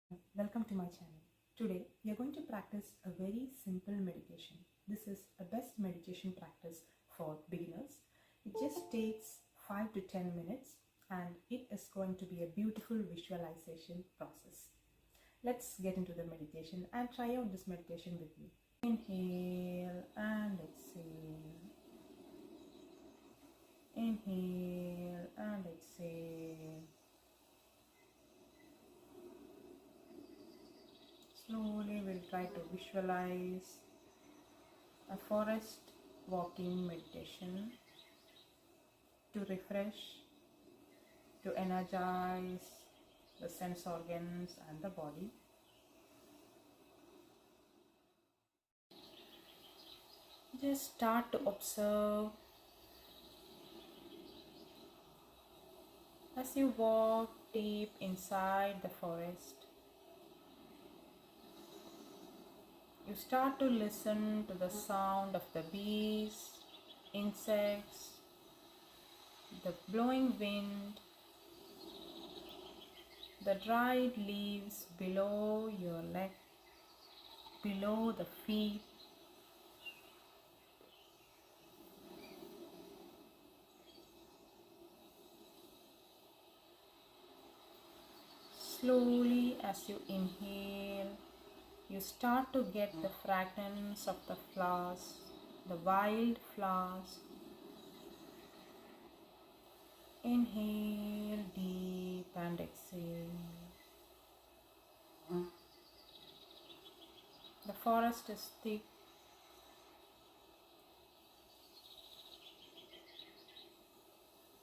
Welcome to my channel. Today we are going to practice a very simple meditation. This is a best meditation practice for beginners. It just takes 5 to 10 minutes and it is going to be a beautiful visualization process. Let's get into the meditation and try out this meditation with me. Inhale and exhale. Inhale and exhale. Slowly we'll try to visualize a forest walking meditation to refresh, to energize the sense organs and the body. Just start to observe as you walk deep inside the forest. You start to listen to the sound of the bees, insects, the blowing wind, the dried leaves below your leg, below the feet. Slowly as you inhale, you start to get the fragrance of the flowers, the wild flowers. Inhale deep and exhale. The forest is thick.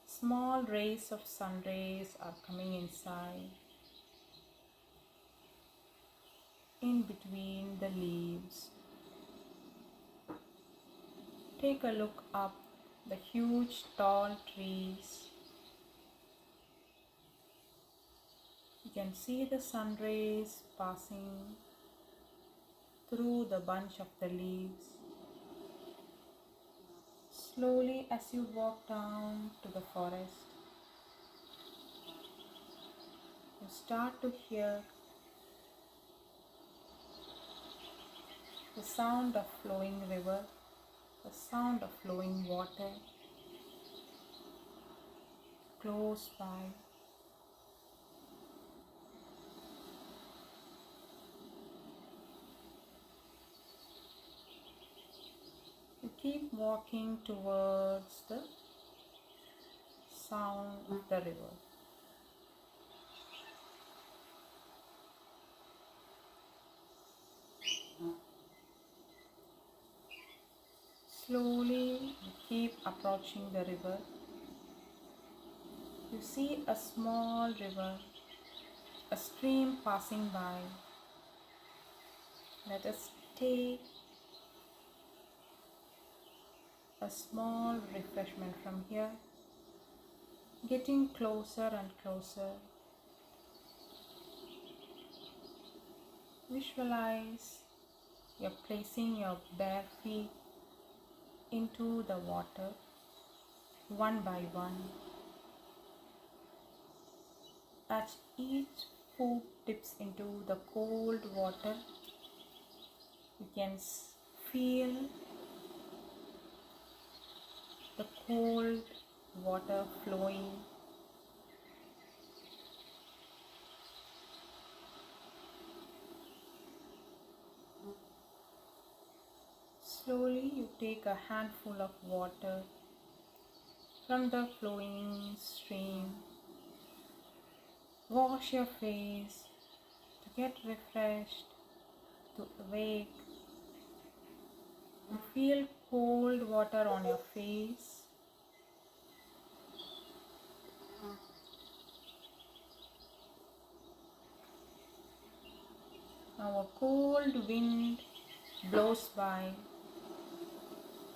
Small rays of sun rays are coming inside, in between the leaves. Take a look up, the huge tall trees. You can see the sun rays passing through the bunch of the leaves. Slowly as you walk down to the forest, you start to hear the sound of flowing river, the sound of flowing water close by. You keep walking towards the sound of the river. Slowly you keep approaching the river. You see a small river, a stream passing by. Let us take a small refreshment from here, getting closer and closer. Visualize you're placing your bare feet into the water one by one. As each foot dips into the cold water, you can feel the cold water flowing. Slowly you take a handful of water from the flowing stream. Wash your face to get refreshed, to awake. You feel cold water on your face. Now a cold wind blows by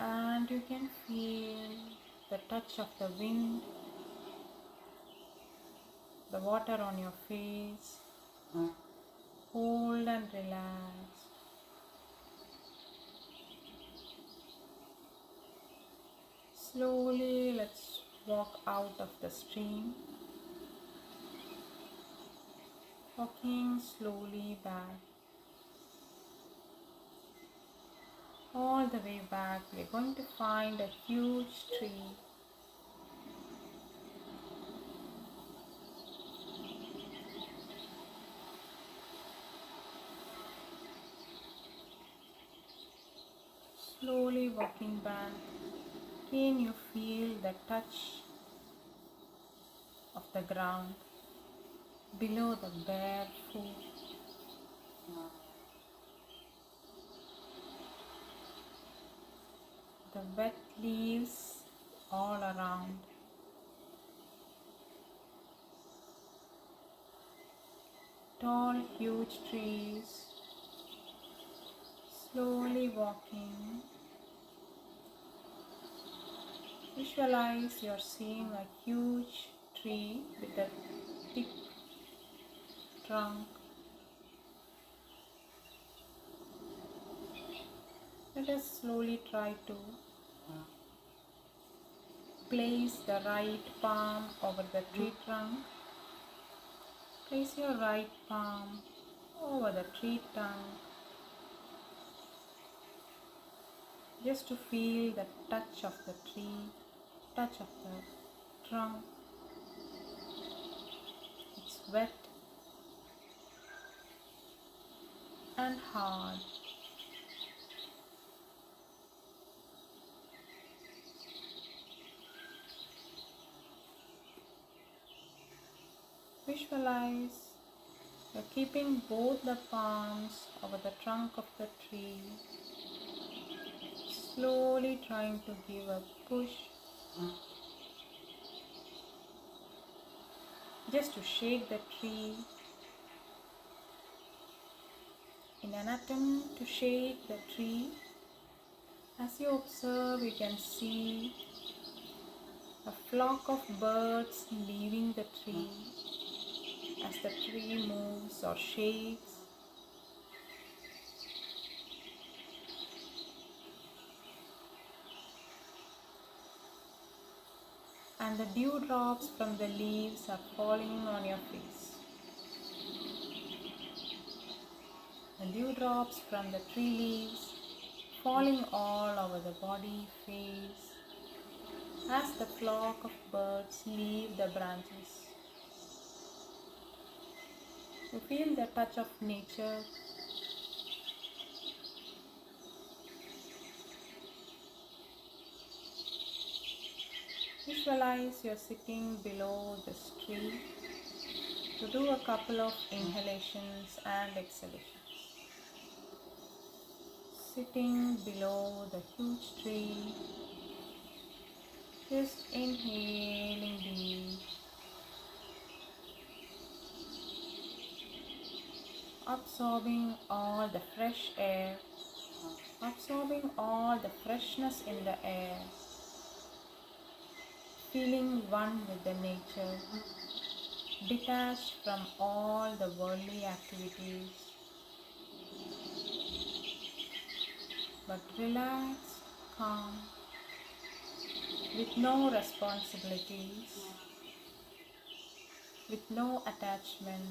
and you can feel the touch of the wind, the water on your face. Hold and relax. Slowly let's walk out of the stream. Walking slowly back, all the way back. We're going to find a huge tree. Slowly walking back, can you feel the touch of the ground below the bare foot? The wet leaves all around. Tall, huge trees. Slowly walking. Visualize you're seeing a huge tree with a thick trunk. Let us slowly try to place the right palm over the tree trunk. Place your right palm over the tree trunk just to feel the touch of the tree, touch of the trunk. It's wet and hard. Visualize you're keeping both the palms over the trunk of the tree, slowly trying to give a push just to shake the tree. In an attempt to shake the tree, as you observe, you can see a flock of birds leaving the tree as the tree moves or shakes. And the dewdrops from the leaves are falling on your face. The dewdrops from the tree leaves falling all over the body, face, as the flock of birds leave the branches. You feel the touch of nature. Visualize you're sitting below this tree to do a couple of inhalations and exhalations. Sitting below the huge tree, just inhaling deep, absorbing all the fresh air, absorbing all the freshness in the air, feeling one with the nature, detached from all the worldly activities, but relaxed, calm, with no responsibilities, with no attachment.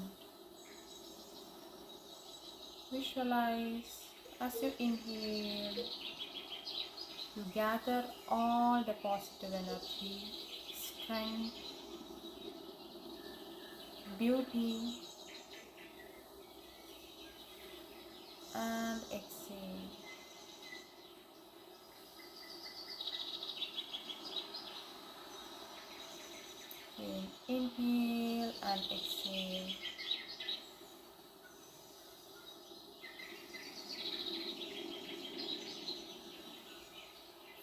Visualize as you inhale, you gather all the positive energy, strength, beauty, and exhale. Inhale and exhale.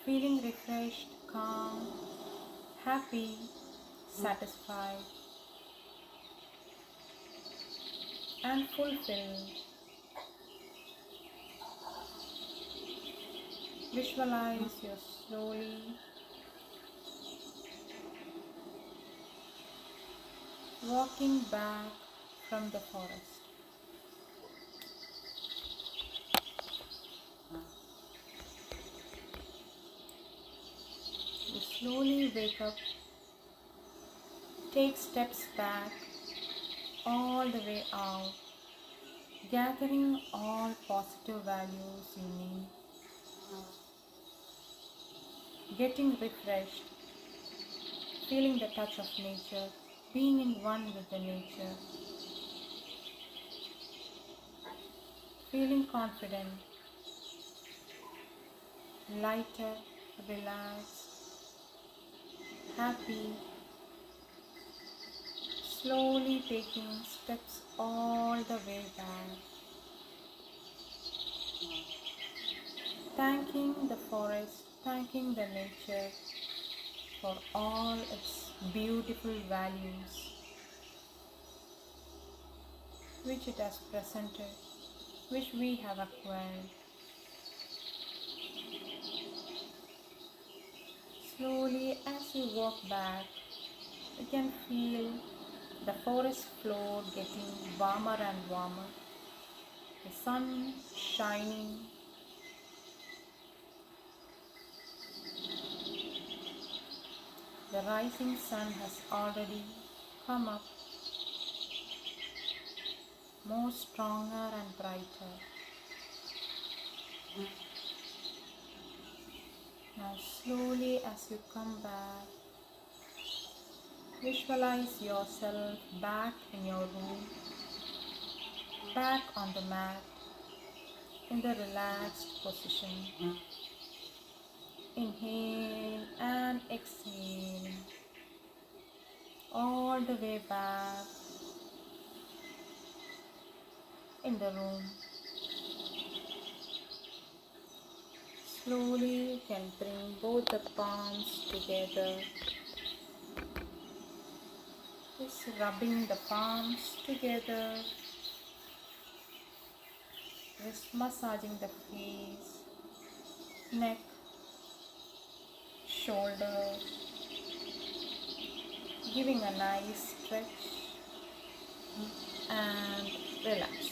Feeling refreshed, calm, happy, satisfied, and fulfilled. Visualize you're slowly walking back from the forest. You slowly wake up, take steps back, all the way out, gathering all positive values you need, getting refreshed, feeling the touch of nature, being in one with the nature, feeling confident, lighter, relaxed, happy, slowly taking steps all the way back, thanking the forest, thanking the nature for all its beautiful values which it has presented, which we have acquired. Slowly as you walk back, you can feel the forest floor getting warmer and warmer, the sun shining, the rising sun has already come up, more stronger and brighter. Now slowly as you come back, visualize yourself back in your room, back on the mat, in the relaxed position. Inhale and exhale all the way back in the room. Slowly you can bring both the palms together. Just rubbing the palms together. Just massaging the face, neck, shoulders, giving a nice stretch and relax.